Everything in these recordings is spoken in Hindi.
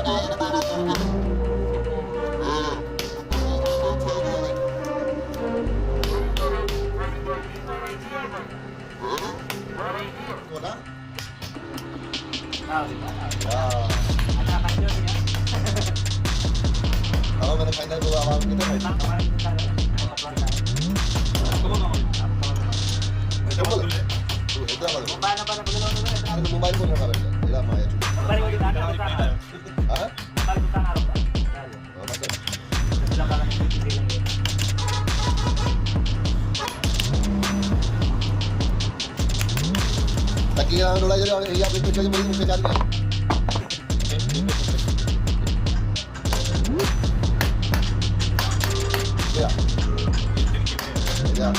Kalau mana final dua awal kita main. Mobile phone रखा बैठा इला माया चुप हाँ ताकि यहाँ लड़ाई जरा यहाँ पे कुछ बड़ी मुझे जान गया या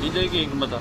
DJ की एक बता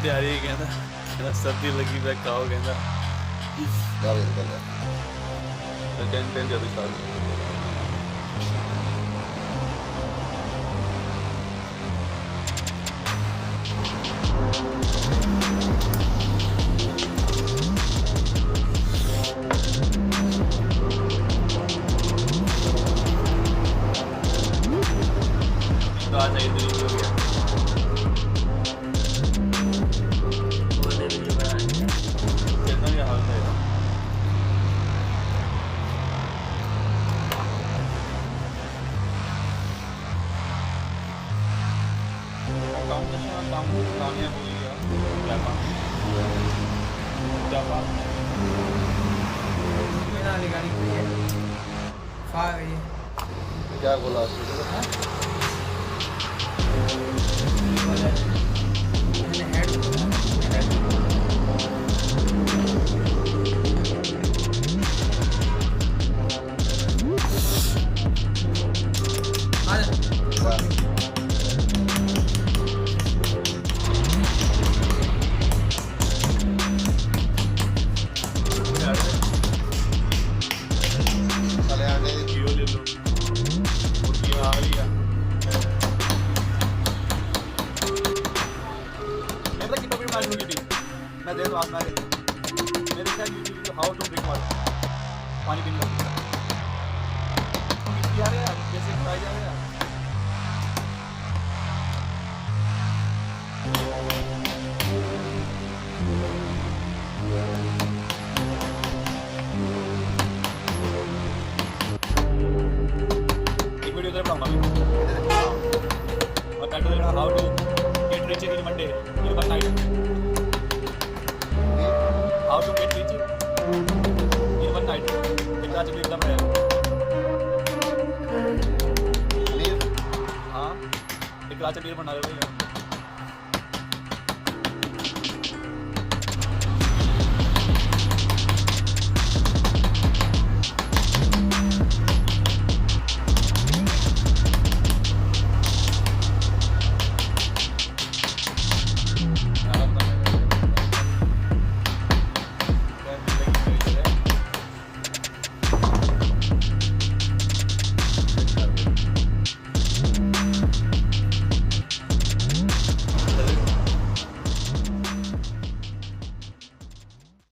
तैयारी कहना सर्दी लगी मैं खाओ कहना टेन जल्दी स्टार्ट काम कामयाब हो गया क्या काम क्या बात है मेरा गाड़ी गई है खा गई है क्या बोला मैंने हेड साले आने जियो ले लो मुर्गियाँ आ रही है मैं पता कितना वीडियो बना शुरू की थी मैं देख रहा था मेरे क्या यूट्यूब पे हाउ टू ड्रिंक वाटर पानी पीने का कितनी आ रहे हैं कैसे खाए जा रहे हैं एक वीडियो उधर बनाऊंगा और टाइटल देना how to get rich in Monday in one night how to get rich in one night कितना चाहिए एकदम है हाँ एक रात बीर बना रहे हो